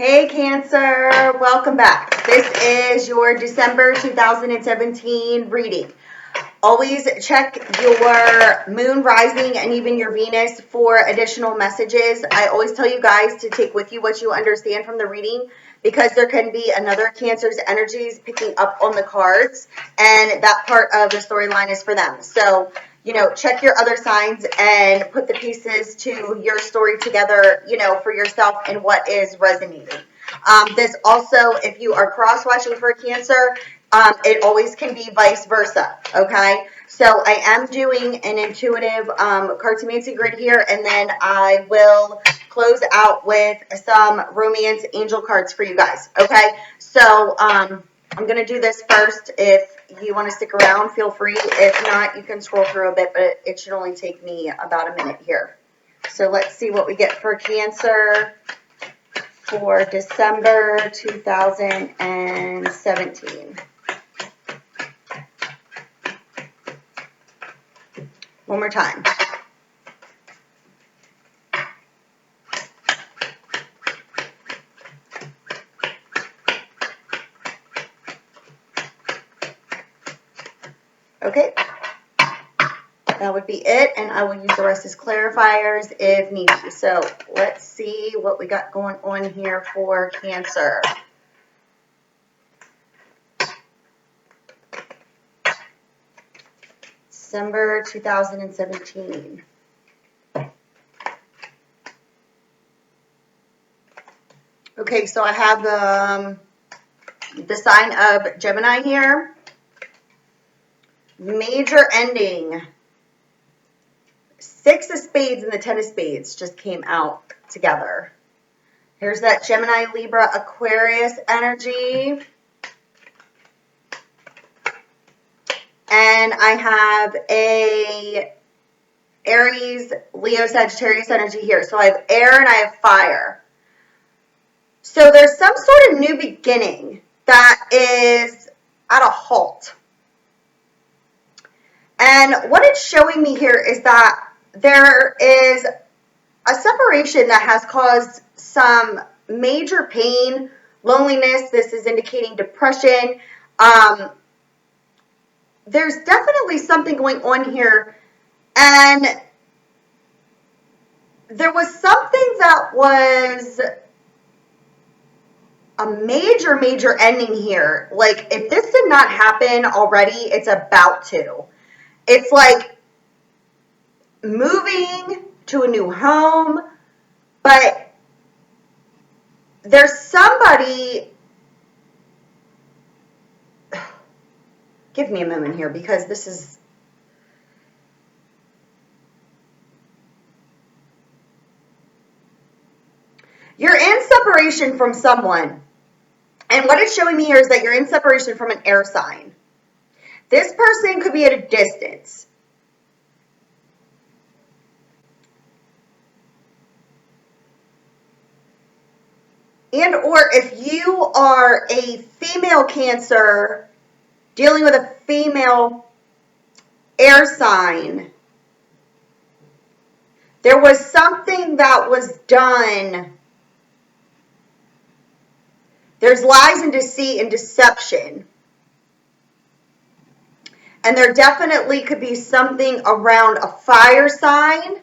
Hey Cancer, welcome back. This is your December 2017 reading. Always check your moon, rising, and even your Venus for additional messages. I always tell you guys to take with you what you understand from the reading, because there can be another Cancer's energies picking up on the cards, and that part of the storyline is for them. So, check your other signs and put the pieces to your story together, for yourself and what is resonating. This also, if you are cross-watching for Cancer, it always can be vice versa, okay? So I am doing an intuitive cartomancy grid here, and then I will close out with some romance angel cards for you guys, okay? So I'm going to do this first. If you want to stick around, feel free. If not, you can scroll through a bit, but it should only take me about a minute here. So let's see what we get for Cancer for December 2017. One more time. Okay. That would be it, and I will use the rest as clarifiers if need be. So let's see what we got going on here for Cancer. December 2017. Okay, so I have the sign of Gemini here. Major ending. 6 of Spades and the 10 of Spades just came out together. Here's that Gemini, Libra, Aquarius energy. And I have a Aries, Leo, Sagittarius energy here. So I have air and I have fire. So there's some sort of new beginning that is at a halt. And what it's showing me here is that there is a separation that has caused some major pain, loneliness. This is indicating depression. There's definitely something going on here. And there was something that was a major ending here. Like, if this did not happen already, it's about to. It's like moving to a new home, but there's somebody. Give me a moment here, because this is. You're in separation from someone. And what it's showing me here is that you're in separation from an air sign. This person could be at a distance. And or if you are a female Cancer dealing with a female air sign, there was something that was done. There's lies and deceit and deception. And there definitely could be something around a fire sign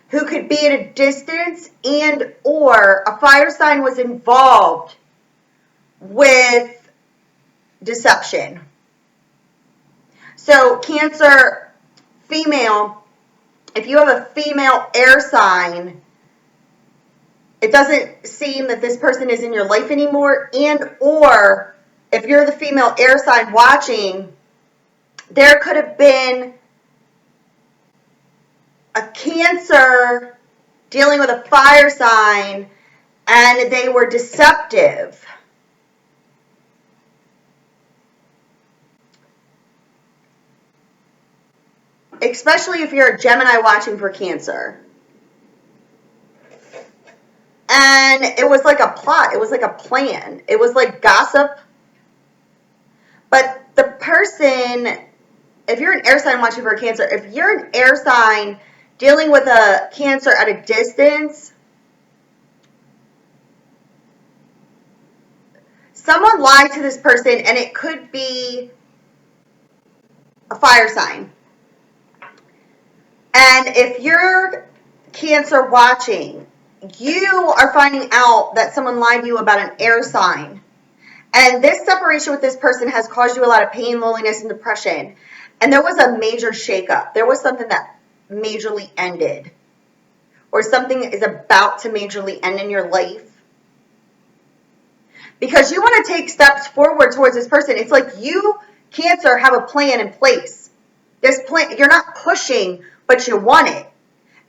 who could be at a distance, and or a fire sign was involved with deception. So Cancer, female, if you have a female air sign, it doesn't seem that this person is in your life anymore. And or if you're the female air sign watching, there could have been a Cancer dealing with a fire sign and they were deceptive. Especially if you're a Gemini watching for Cancer. And it was like a plot. It was like a plan. It was like gossip. But the person, if you're an air sign watching for a Cancer, if you're an air sign dealing with a Cancer at a distance, someone lied to this person, and it could be a fire sign. And if you're Cancer watching, you are finding out that someone lied to you about an air sign. And this separation with this person has caused you a lot of pain, loneliness, and depression. And there was a major shakeup. There was something that majorly ended. Or something is about to majorly end in your life. Because you want to take steps forward towards this person. It's like you, Cancer, have a plan in place. This plan, you're not pushing, but you want it.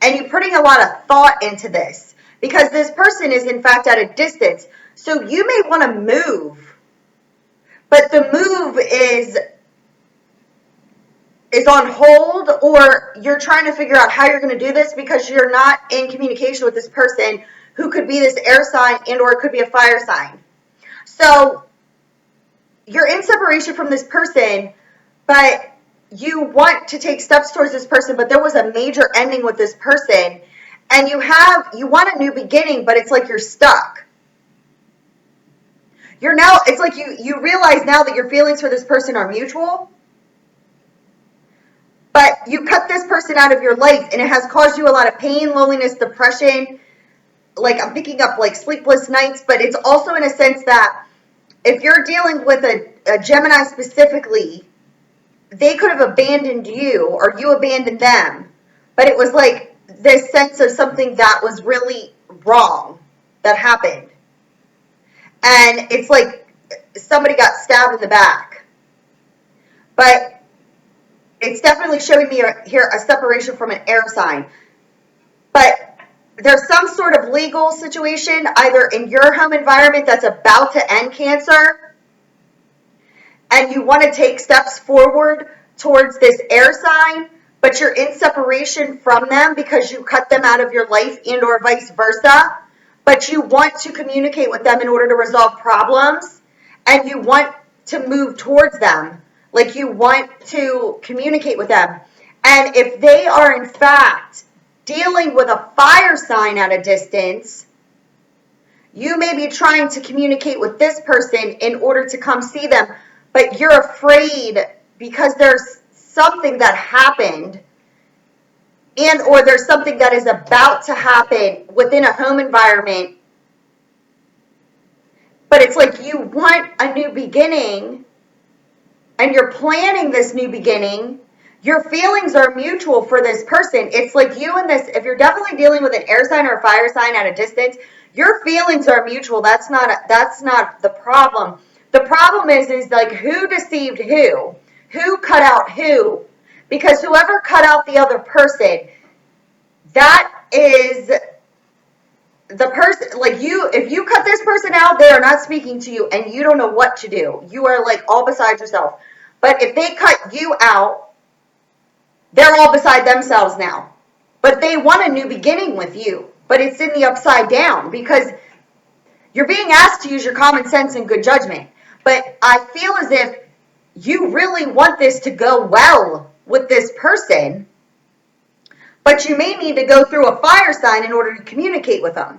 And you're putting a lot of thought into this. Because this person is, in fact, at a distance. So you may want to move. But the move is on hold, or you're trying to figure out how you're going to do this because you're not in communication with this person who could be this air sign and or it could be a fire sign. So you're in separation from this person, but you want to take steps towards this person, but there was a major ending with this person, and you want a new beginning, but it's like you're stuck. It's like you realize now that your feelings for this person are mutual, but you cut this person out of your life, and it has caused you a lot of pain, loneliness, depression. Like, I'm picking up like sleepless nights, but it's also in a sense that if you're dealing with a Gemini specifically, they could have abandoned you or you abandoned them, but it was like this sense of something that was really wrong that happened. And it's like somebody got stabbed in the back. But it's definitely showing me here a separation from an air sign. But there's some sort of legal situation either in your home environment that's about to end, Cancer, and you want to take steps forward towards this air sign, but you're in separation from them because you cut them out of your life and or vice versa. But you want to communicate with them in order to resolve problems, and you want to move towards them. Like, you want to communicate with them. And if they are, in fact, dealing with a fire sign at a distance, you may be trying to communicate with this person in order to come see them, but you're afraid because there's something that happened and or there's something that is about to happen within a home environment. But it's like you want a new beginning and you're planning this new beginning. Your feelings are mutual for this person. It's like you and this, if you're definitely dealing with an air sign or a fire sign at a distance, your feelings are mutual. That's not the problem. The problem is like who deceived who? Who cut out who? Because whoever cut out the other person, that is the person, like if you cut this person out, they are not speaking to you and you don't know what to do. You are like all beside yourself. But if they cut you out, they're all beside themselves now. But they want a new beginning with you. But it's in the upside down because you're being asked to use your common sense and good judgment. But I feel as if you really want this to go well with this person, but you may need to go through a fire sign in order to communicate with them.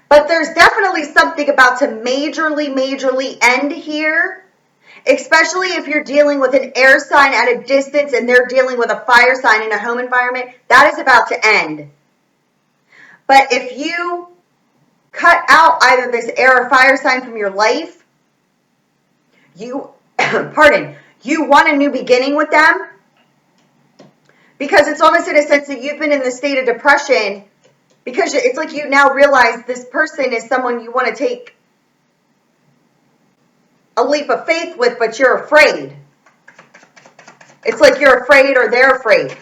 But there's definitely something about to majorly end here, especially if you're dealing with an air sign at a distance and they're dealing with a fire sign in a home environment. That is about to end. But if you cut out either this air or fire sign from your life, you want a new beginning with them, because it's almost in a sense that you've been in the state of depression because it's like you now realize this person is someone you want to take a leap of faith with, but you're afraid. It's like you're afraid or they're afraid.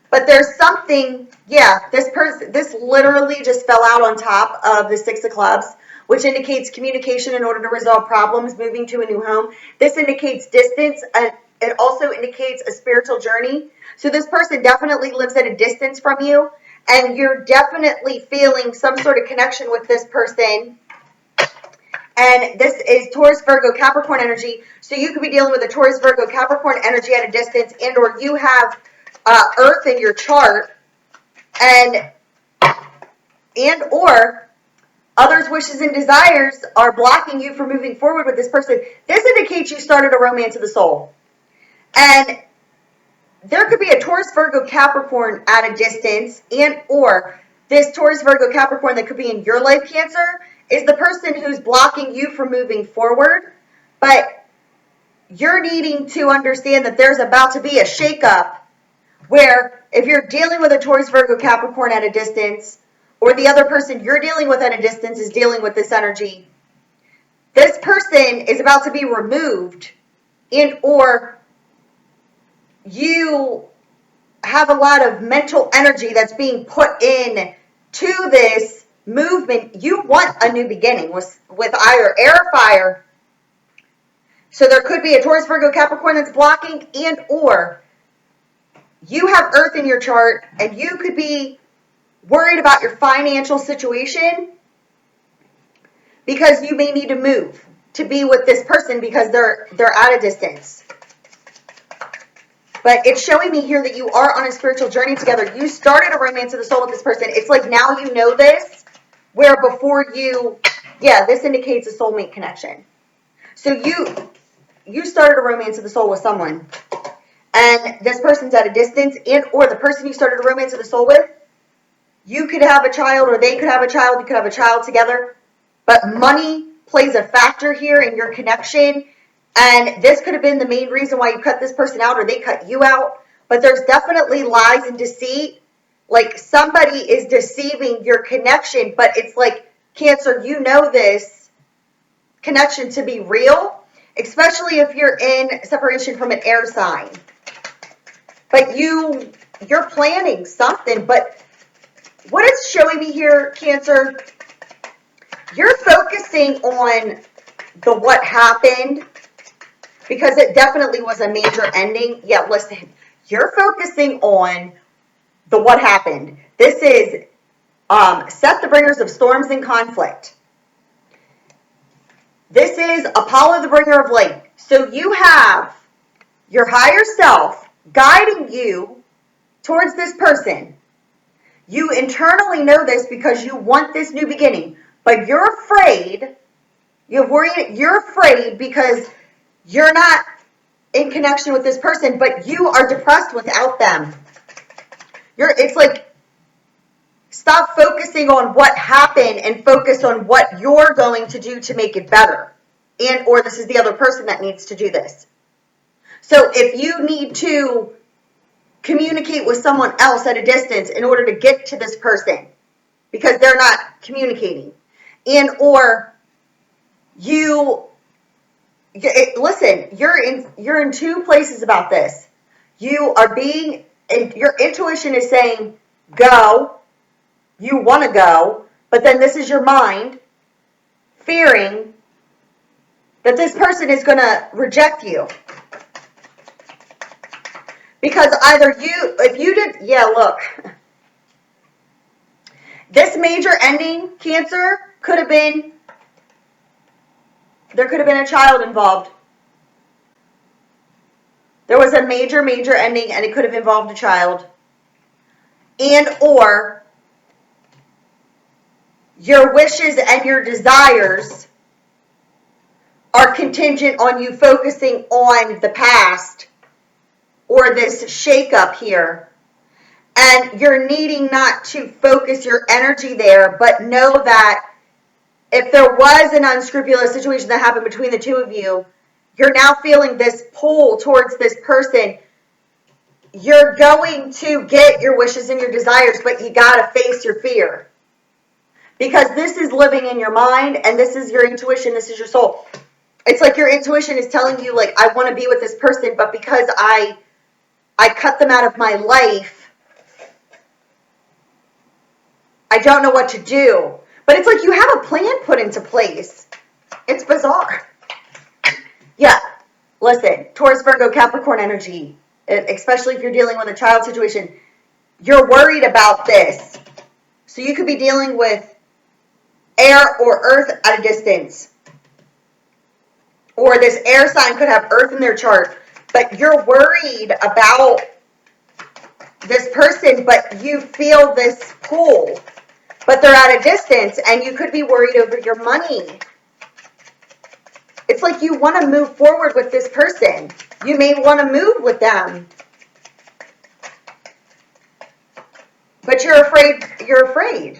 But there's something, this literally just fell out on top of the Six of Clubs, which indicates communication in order to resolve problems, moving to a new home. This indicates distance. It also indicates a spiritual journey. So this person definitely lives at a distance from you, and you're definitely feeling some sort of connection with this person. And this is Taurus, Virgo, Capricorn energy. So you could be dealing with a Taurus, Virgo, Capricorn energy at a distance, and or you have Earth in your chart, and or others' wishes and desires are blocking you from moving forward with this person. This indicates you started a romance of the soul. And there could be a Taurus, Virgo, Capricorn at a distance, and or this Taurus, Virgo, Capricorn that could be in your life, Cancer, is the person who's blocking you from moving forward. But you're needing to understand that there's about to be a shakeup where if you're dealing with a Taurus, Virgo, Capricorn at a distance, or the other person you're dealing with at a distance is dealing with this energy, this person is about to be removed, and or you have a lot of mental energy that's being put in to this movement. You want a new beginning with either air or fire. So there could be a Taurus, Virgo, Capricorn that's blocking, and or you have Earth in your chart and you could be worried about your financial situation because you may need to move to be with this person because they're at a distance. But it's showing me here that you are on a spiritual journey together. You started a romance of the soul with this person. It's like now you know this, where before you, this indicates a soulmate connection. So you started a romance of the soul with someone, and this person's at a distance, and or the person you started a romance of the soul with, you could have a child or they could have a child. You could have a child together. But money plays a factor here in your connection. And this could have been the main reason why you cut this person out or they cut you out. But there's definitely lies and deceit. Like somebody is deceiving your connection. But it's like, Cancer, you know this connection to be real. Especially if you're in separation from an air sign. But you're planning something. But what it's showing me here, Cancer, you're focusing on the what happened. Because it definitely was a major ending. Yeah, listen, you're focusing on the what happened. This is Seth, the bringers of storms and conflict. This is Apollo, the bringer of light. So you have your higher self guiding you towards this person. You internally know this because you want this new beginning. But you're afraid. You're afraid because you're not in connection with this person, but you are depressed without them. It's like, stop focusing on what happened and focus on what you're going to do to make it better. And or this is the other person that needs to do this. So if you need to communicate with someone else at a distance in order to get to this person because they're not communicating, and or listen, you're in two places about this. Your intuition is saying go, you want to go, but then this is your mind fearing that this person is going to reject you. Because look, this major ending, Cancer, there could have been a child involved. There was a major, major ending and it could have involved a child. And or your wishes and your desires are contingent on you focusing on the past or this shakeup here. And you're needing not to focus your energy there, but know that if there was an unscrupulous situation that happened between the two of you, you're now feeling this pull towards this person. You're going to get your wishes and your desires, but you got to face your fear. Because this is living in your mind, and this is your intuition, this is your soul. It's like your intuition is telling you, like, I want to be with this person, but because I cut them out of my life, I don't know what to do. But it's like you have a plan put into place. It's bizarre. Yeah, listen, Taurus, Virgo, Capricorn energy, especially if you're dealing with a child situation, you're worried about this. So you could be dealing with air or earth at a distance. Or this air sign could have earth in their chart. But you're worried about this person, but you feel this pull. but they're at a distance, and you could be worried over your money. It's like you want to move forward with this person. You may want to move with them, but you're afraid. You're afraid.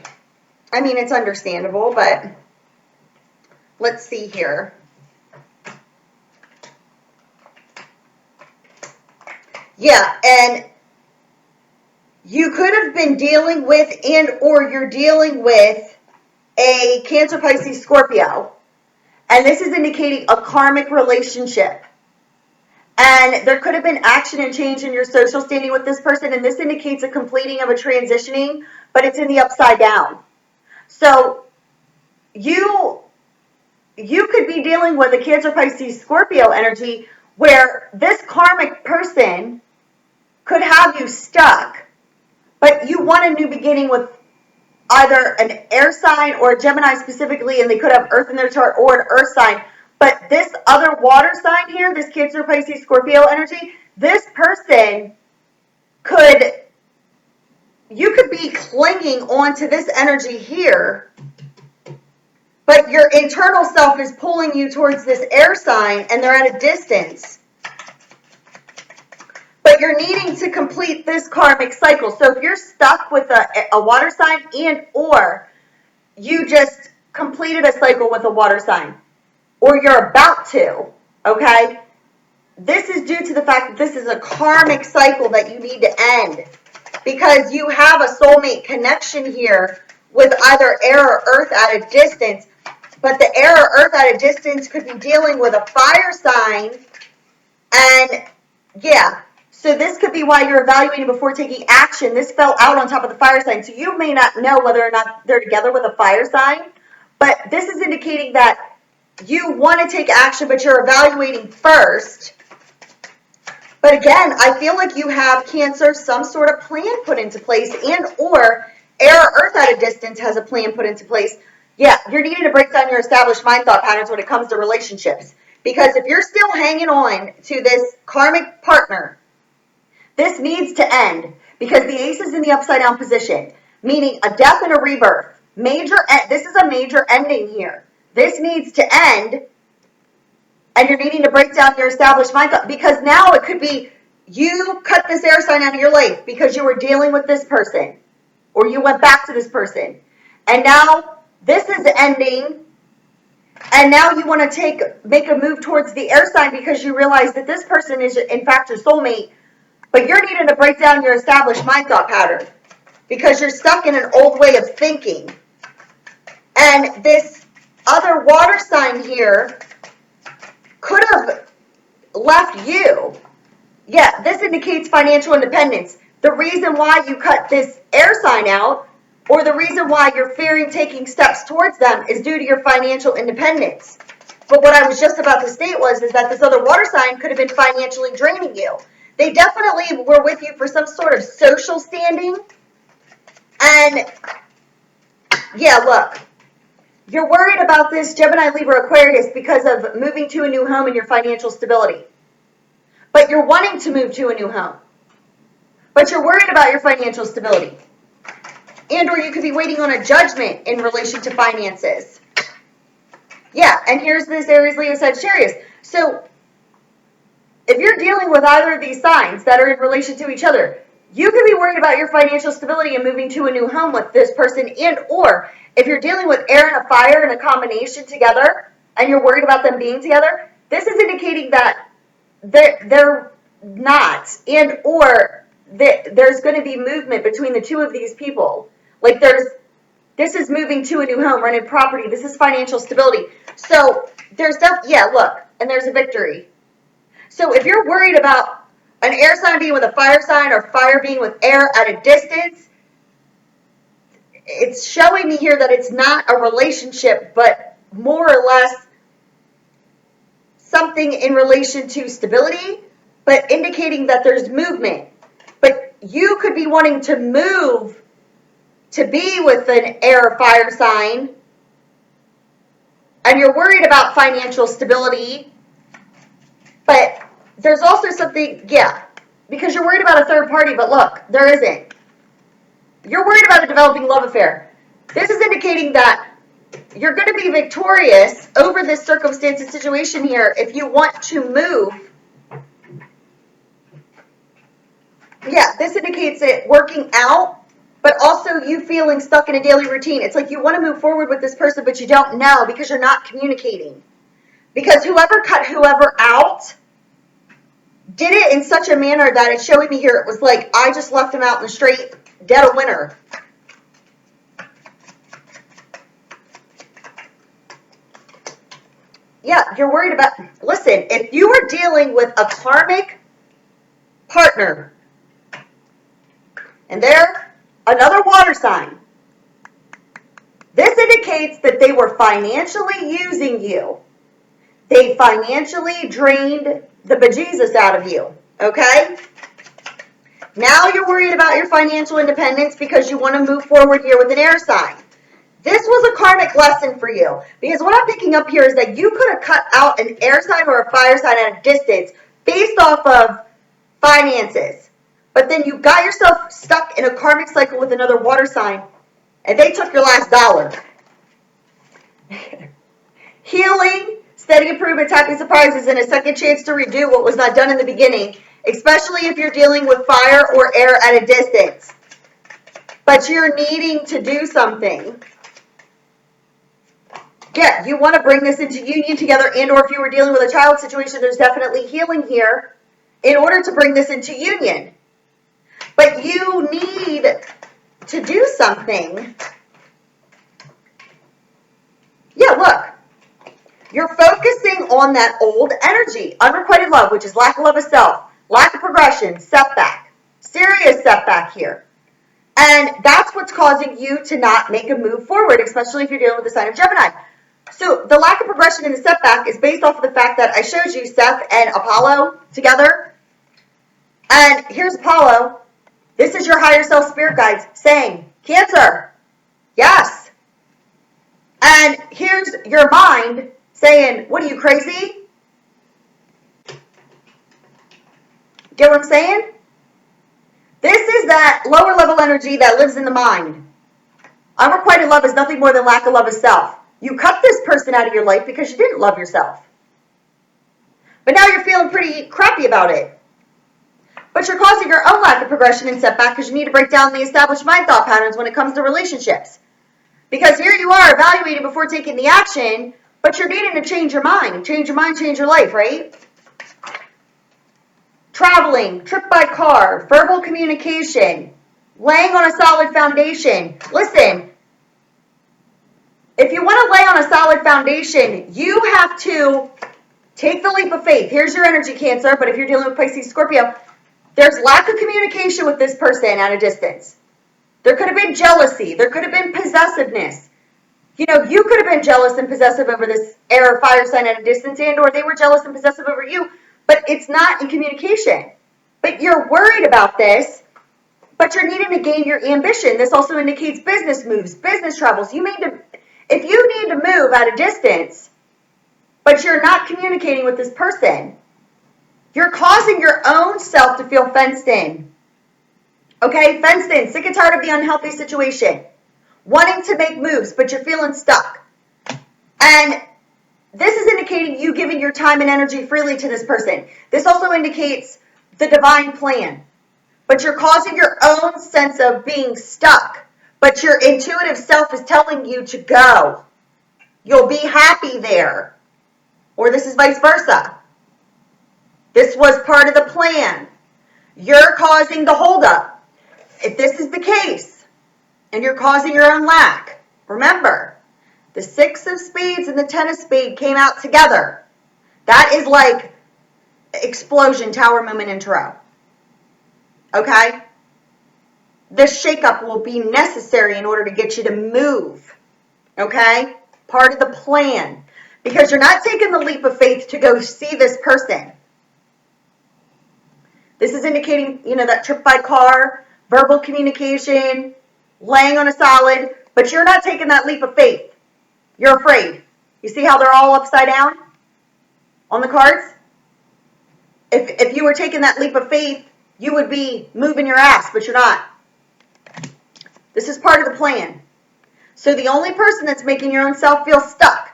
I mean, it's understandable, but let's see here. Yeah, and you could have been dealing with or you're dealing with a Cancer, Pisces, Scorpio. And this is indicating a karmic relationship. And there could have been action and change in your social standing with this person. And this indicates a completing of a transitioning, but it's in the upside down. So you could be dealing with a Cancer, Pisces, Scorpio energy where this karmic person could have you stuck, but you want a new beginning with either an air sign or a Gemini specifically, and they could have Earth in their chart or an Earth sign. But this other water sign here, this Cancer, Pisces, Scorpio energy, this person you could be clinging onto this energy here, but your internal self is pulling you towards this air sign, and they're at a distance. But you're needing to complete this karmic cycle. So if you're stuck with a water sign and or you just completed a cycle with a water sign, or you're about to, okay? This is due to the fact that this is a karmic cycle that you need to end, because you have a soulmate connection here with either air or earth at a distance. But the air or earth at a distance could be dealing with a fire sign. And yeah, so this could be why you're evaluating before taking action. This fell out on top of the fire sign. So you may not know whether or not they're together with a fire sign, but this is indicating that you want to take action, but you're evaluating first. But again, I feel like you have Cancer, some sort of plan put into place, and or air or earth at a distance has a plan put into place. Yeah, you're needing to break down your established mind thought patterns when it comes to relationships. Because if you're still hanging on to this karmic partner, this needs to end, because the ace is in the upside down position, meaning a death and a rebirth. This is a major ending here. This needs to end, and you're needing to break down your established mind thought, because now it could be you cut this air sign out of your life because you were dealing with this person, or you went back to this person, and now this is ending. And now you want to make a move towards the air sign because you realize that this person is in fact your soulmate, but you're needing to break down your established mind thought pattern because you're stuck in an old way of thinking. And this other water sign here could have left you. Yeah, this indicates financial independence. The reason why you cut this air sign out, or the reason why you're fearing taking steps towards them, is due to your financial independence. But what I was just about to state is that this other water sign could have been financially draining you. They definitely were with you for some sort of social standing. And yeah, look, you're worried about this Gemini, Libra, Aquarius because of moving to a new home and your financial stability. But you're wanting to move to a new home. But you're worried about your financial stability. And or you could be waiting on a judgment in relation to finances. Yeah, and here's this Aries, Leo, Sagittarius. So if you're dealing with either of these signs that are in relation to each other, you could be worried about your financial stability and moving to a new home with this person. And or if you're dealing with air and a fire in a combination together and you're worried about them being together, this is indicating that they're not. And or there's going to be movement between the two of these people. Like this is moving to a new home, rented property. This is financial stability. So there's look, and there's a victory. So if you're worried about an air sign being with a fire sign or fire being with air at a distance, it's showing me here that it's not a relationship, but more or less something in relation to stability, but indicating that there's movement. But you could be wanting to move to be with an air or fire sign, and you're worried about financial stability, but there's also something, because you're worried about a third party, but look, there isn't. You're worried about a developing love affair. This is indicating that you're going to be victorious over this circumstance and situation here if you want to move. Yeah, this indicates it working out, but also you feeling stuck in a daily routine. It's like you want to move forward with this person, but you don't know because you're not communicating. Because whoever cut whoever out did it in such a manner that it's showing me here, it was like, I just left him out in the straight, dead of winter. Yeah, you're worried about, listen, if you are dealing with a karmic partner, and they're another water sign, this indicates that they were financially using you. They financially drained the bejesus out of you, okay? Now you're worried about your financial independence because you want to move forward here with an air sign. This was a karmic lesson for you because what I'm picking up here is that you could have cut out an air sign or a fire sign at a distance based off of finances. But then you got yourself stuck in a karmic cycle with another water sign and they took your last dollar. Healing, steady improvements, happy surprises, and a second chance to redo what was not done in the beginning, especially if you're dealing with fire or air at a distance. But you're needing to do something. Yeah, you want to bring this into union together, and or if you were dealing with a child situation, there's definitely healing here in order to bring this into union. But you need to do something. Yeah, look. You're focusing on that old energy, unrequited love, which is lack of love of self, lack of progression, setback, serious setback here. And that's what's causing you to not make a move forward, especially if you're dealing with the sign of Gemini. So the lack of progression in the setback is based off of the fact that I showed you Seth and Apollo together. And here's Apollo. This is your higher self spirit guides saying, Cancer, yes. And here's your mind saying, what are you, crazy? Get what I'm saying? This is that lower level energy that lives in the mind. Unrequited love is nothing more than lack of love of self. You cut this person out of your life because you didn't love yourself. But now you're feeling pretty crappy about it. But you're causing your own lack of progression and setback because you need to break down the established mind thought patterns when it comes to relationships. Because here you are evaluating before taking the action, but you're needing to change your mind. Change your mind, change your life, right? Traveling, trip by car, verbal communication, laying on a solid foundation. Listen, if you want to lay on a solid foundation, you have to take the leap of faith. Here's your energy, Cancer, but if you're dealing with Pisces, Scorpio, there's lack of communication with this person at a distance. There could have been jealousy. There could have been possessiveness. You know, you could have been jealous and possessive over this air or fire sign at a distance, and or they were jealous and possessive over you, but it's not in communication. But you're worried about this, but you're needing to gain your ambition. This also indicates business moves, business travels. If you need to move at a distance, but you're not communicating with this person, you're causing your own self to feel fenced in. Okay, fenced in, sick and tired of the unhealthy situation. Wanting to make moves, but you're feeling stuck. And this is indicating you giving your time and energy freely to this person. This also indicates the divine plan. But you're causing your own sense of being stuck. But your intuitive self is telling you to go. You'll be happy there. Or this is vice versa. This was part of the plan. You're causing the holdup. If this is the case, and you're causing your own lack, remember, the 6 of Spades and the 10 of Spades came out together. That is like explosion, tower moment intro. Okay? This shakeup will be necessary in order to get you to move. Okay? Part of the plan. Because you're not taking the leap of faith to go see this person. This is indicating, that trip by car, verbal communication, laying on a solid, but you're not taking that leap of faith. You're afraid. You see how they're all upside down on the cards? If you were taking that leap of faith, you would be moving your ass, but you're not. This is part of the plan. So the only person that's making your own self feel stuck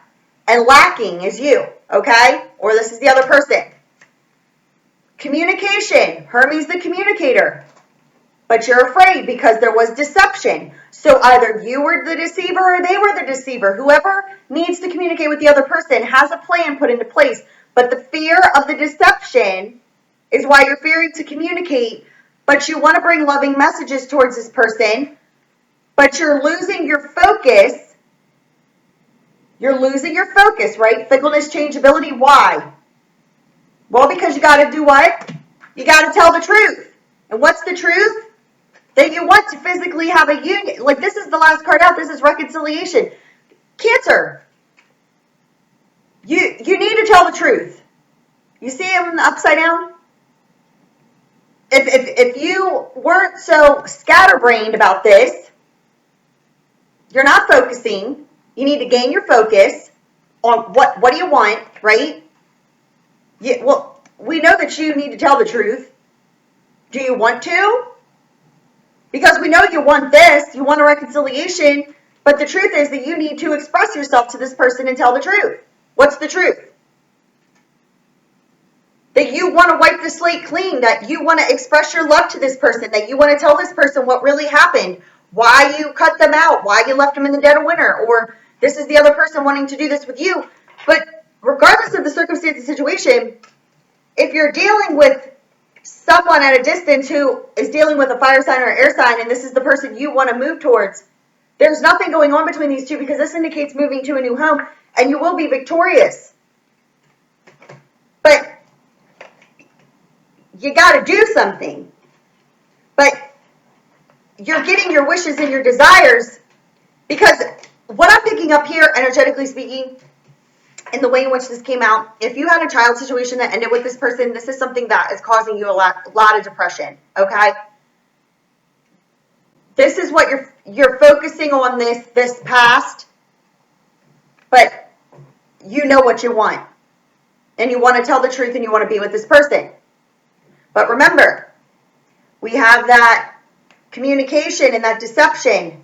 and lacking is you, okay? Or this is the other person. Communication. Hermes the communicator. But you're afraid because there was deception. So either you were the deceiver or they were the deceiver. Whoever needs to communicate with the other person has a plan put into place. But the fear of the deception is why you're fearing to communicate. But you want to bring loving messages towards this person. But you're losing your focus. You're losing your focus, right? Fickleness, changeability. Why? Well, because you got to do what? You got to tell the truth. And what's the truth? That you want to physically have a union. Like, this is the last card out. This is reconciliation. Cancer. You need to tell the truth. You see him upside down? If you weren't so scatterbrained about this, you're not focusing. You need to gain your focus on what do you want, right? Yeah, well, we know that you need to tell the truth. Do you want to? Because we know you want this, you want a reconciliation, but the truth is that you need to express yourself to this person and tell the truth. What's the truth? That you want to wipe the slate clean, that you want to express your love to this person, that you want to tell this person what really happened, why you cut them out, why you left them in the dead of winter, or this is the other person wanting to do this with you. But regardless of the circumstance and situation, if you're dealing with someone at a distance who is dealing with a fire sign or air sign, and this is the person you want to move towards, there's nothing going on between these two because this indicates moving to a new home, and you will be victorious. But you got to do something. But you're getting your wishes and your desires because what I'm picking up here, energetically speaking, in the way in which this came out, if you had a child situation that ended with this person, this is something that is causing you a lot of depression, okay? This is what you're focusing on this past, but you know what you want. And you want to tell the truth and you want to be with this person. But remember, we have that communication and that deception.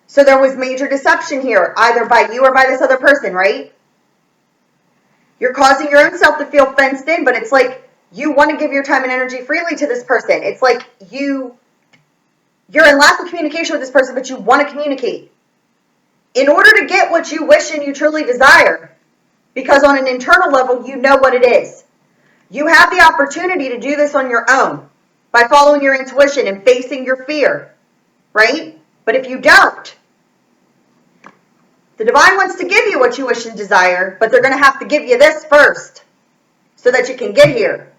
So there was major deception here, either by you or by this other person, right? You're causing your own self to feel fenced in, but it's like you want to give your time and energy freely to this person. It's like you're in lack of communication with this person, but you want to communicate. In order to get what you wish and you truly desire, because on an internal level, you know what it is. You have the opportunity to do this on your own by following your intuition and facing your fear, right? But if you don't, the divine wants to give you what you wish and desire, but they're going to have to give you this first so that you can get here.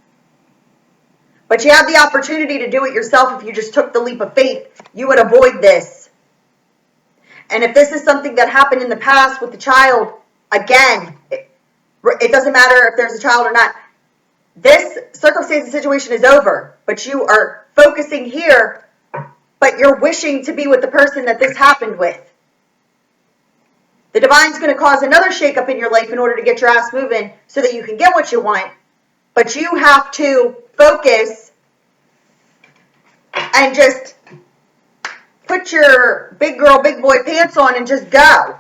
But you have the opportunity to do it yourself. If you just took the leap of faith, you would avoid this. And if this is something that happened in the past with the child, again, it doesn't matter if there's a child or not. This circumstance and situation is over, but you are focusing here, but you're wishing to be with the person that this happened with. The divine's going to cause another shakeup in your life in order to get your ass moving so that you can get what you want. But you have to focus and just put your big girl, big boy pants on and just go.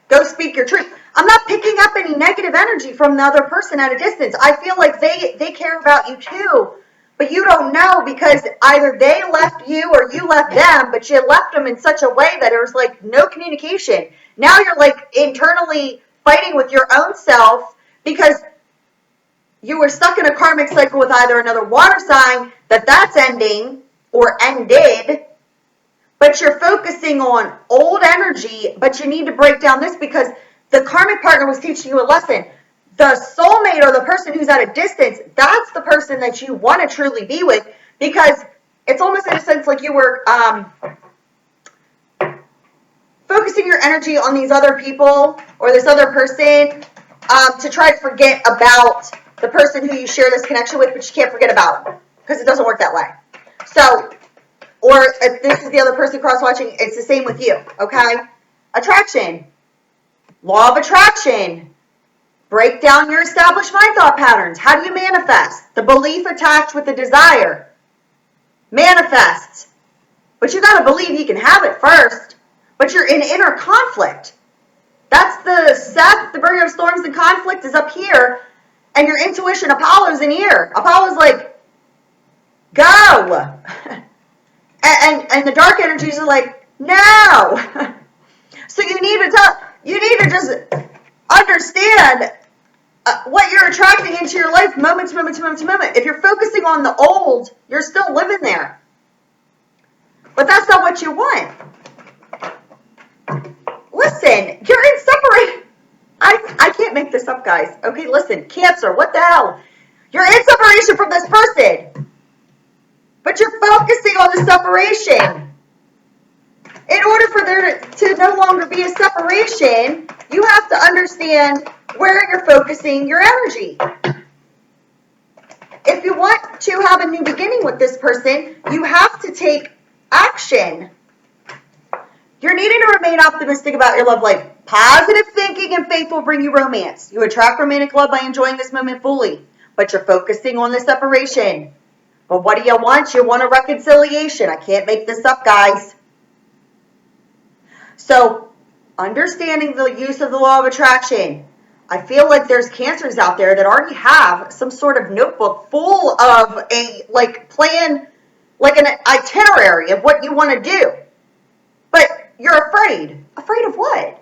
Go speak your truth. I'm not picking up any negative energy from the other person at a distance. I feel like they care about you too. But you don't know because either they left you or you left them, but you left them in such a way that there was like no communication. Now you're like internally fighting with your own self because you were stuck in a karmic cycle with either another water sign that's ending or ended, but you're focusing on old energy, but you need to break down this because the karmic partner was teaching you a lesson. The soulmate or the person who's at a distance, that's the person that you want to truly be with because it's almost in a sense like you were focusing your energy on these other people or this other person to try to forget about the person who you share this connection with, but you can't forget about them because it doesn't work that way. So, or if this is the other person cross-watching, it's the same with you, okay? Attraction. Law of attraction. Break down your established mind thought patterns. How do you manifest? The belief attached with the desire. Manifest. But you got to believe you can have it first. but you're in inner conflict. That's the Seth, the bringer of storms and conflict, is up here, and your intuition, Apollo's in here. Apollo's like, go. and the dark energies are like, no. So you need to just understand what you're attracting into your life moment to moment to moment to moment. If you're focusing on the old, you're still living there. But that's not what you want. Listen, you're in separation. I can't make this up, guys. Okay, listen, Cancer, what the hell? You're in separation from this person. But you're focusing on the separation. In order for there to no longer be a separation, you have to understand where you're focusing your energy. If you want to have a new beginning with this person, you have to take action. You're needing to remain optimistic about your love life. Positive thinking and faith will bring you romance. You attract romantic love by enjoying this moment fully, but you're focusing on the separation. But what do you want? You want a reconciliation. I can't make this up, guys. So, understanding the use of the law of attraction. I feel like there's Cancers out there that already have some sort of notebook full of a plan, like an itinerary of what you want to do. But you're afraid. Afraid of what?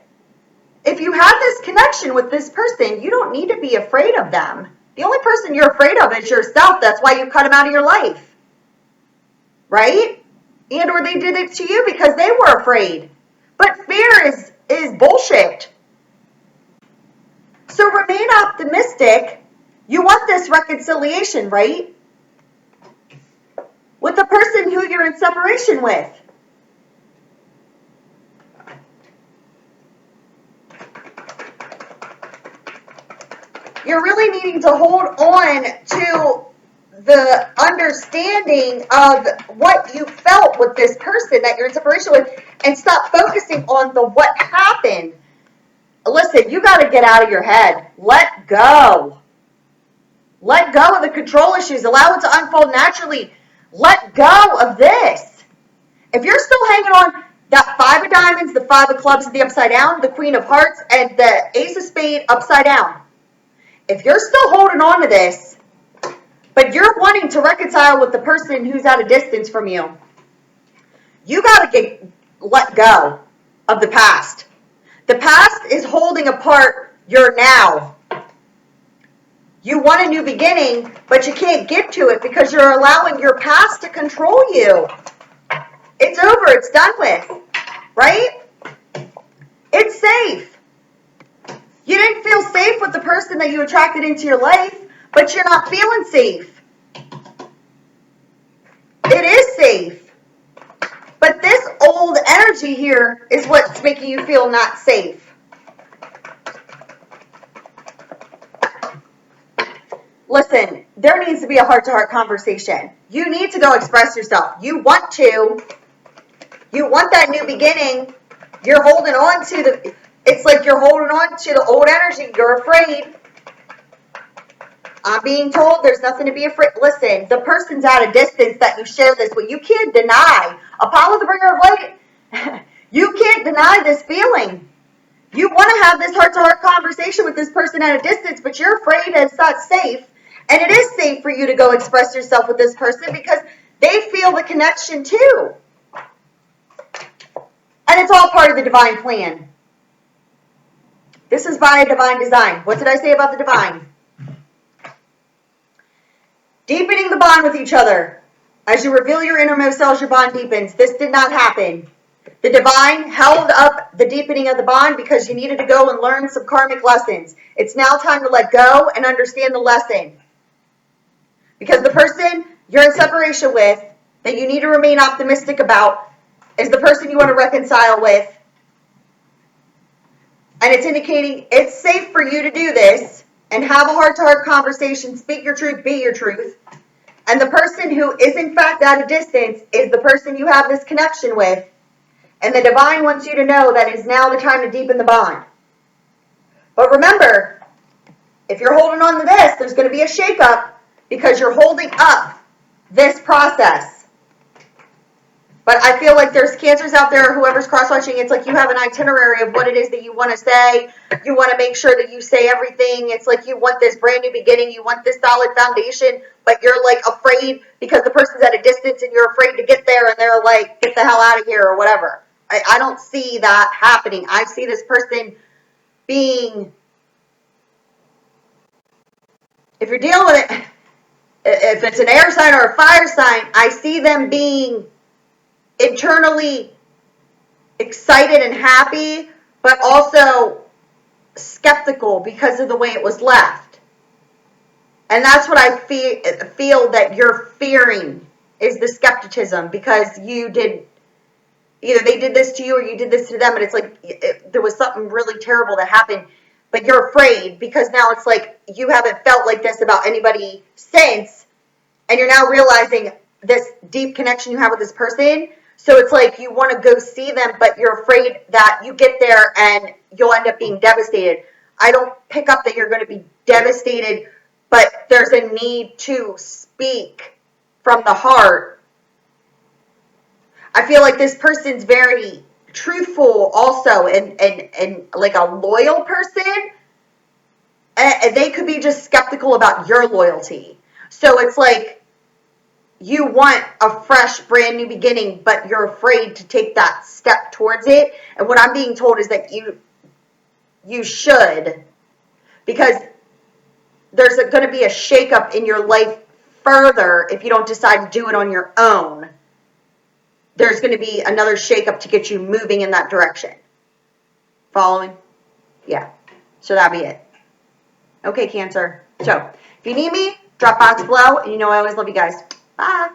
If you have this connection with this person, you don't need to be afraid of them. The only person you're afraid of is yourself. That's why you cut them out of your life. Right? And or they did it to you because they were afraid. But fear is bullshit. So remain optimistic. You want this reconciliation, right? With the person who you're in separation with. You're really needing to hold on to the understanding of what you felt with this person that you're in separation with and stop focusing on the what happened. Listen, you got to get out of your head. Let go. Let go of the control issues. Allow it to unfold naturally. Let go of this. If you're still hanging on that 5 of diamonds, the 5 of clubs the upside down, the Queen of hearts, and the Ace of spades upside down. If you're still holding on to this, but you're wanting to reconcile with the person who's at a distance from you, you got to let go of the past. The past is holding apart your now. You want a new beginning, but you can't get to it because you're allowing your past to control you. It's over. It's done with. Right? It's safe. You didn't feel safe with the person that you attracted into your life, but you're not feeling safe. It is safe. But this old energy here is what's making you feel not safe. Listen, there needs to be a heart-to-heart conversation. You need to go express yourself. You want that new beginning. You're holding on to it's like you're holding on to the old energy. You're afraid. I'm being told there's nothing to be afraid. Listen, the person's at a distance that you share this with. You can't deny. Apollo, the bringer of light, you can't deny this feeling. You want to have this heart-to-heart conversation with this person at a distance, but you're afraid it's not safe. And it is safe for you to go express yourself with this person because they feel the connection too. And it's all part of the divine plan. This is by a divine design. What did I say about the divine? Deepening the bond with each other. As you reveal your innermost selves, your bond deepens. This did not happen. The divine held up the deepening of the bond because you needed to go and learn some karmic lessons. It's now time to let go and understand the lesson. Because the person you're in separation with, that you need to remain optimistic about, is the person you want to reconcile with. And it's indicating it's safe for you to do this and have a heart-to-heart conversation, speak your truth, be your truth. And the person who is in fact at a distance is the person you have this connection with. And the divine wants you to know that it's now the time to deepen the bond. But remember, if you're holding on to this, there's going to be a shakeup because you're holding up this process. But I feel like there's Cancers out there, whoever's cross-watching, it's like you have an itinerary of what it is that you want to say. You want to make sure that you say everything. It's like you want this brand new beginning. You want this solid foundation, but you're like afraid because the person's at a distance and you're afraid to get there and they're like, get the hell out of here or whatever. I don't see that happening. I see this person being, if you're dealing with it, if it's an air sign or a fire sign, I see them being internally excited and happy, but also skeptical because of the way it was left. And that's what I feel that you're fearing is the skepticism, because you did, either they did this to you or you did this to them, and it's like there was something really terrible that happened, but you're afraid because now it's like you haven't felt like this about anybody since, and you're now realizing this deep connection you have with this person. So it's like you want to go see them, but you're afraid that you get there and you'll end up being devastated. I don't pick up that you're going to be devastated, but there's a need to speak from the heart. I feel like this person's very truthful also, and like a loyal person. And they could be just skeptical about your loyalty. So it's like you want a fresh, brand new beginning, but you're afraid to take that step towards it. And what I'm being told is that you should, because there's going to be a shakeup in your life further if you don't decide to do it on your own. There's going to be another shakeup to get you moving in that direction. Following? Yeah. So that'd be it. Okay, Cancer. So if you need me, drop box below. And you know I always love you guys. Bye.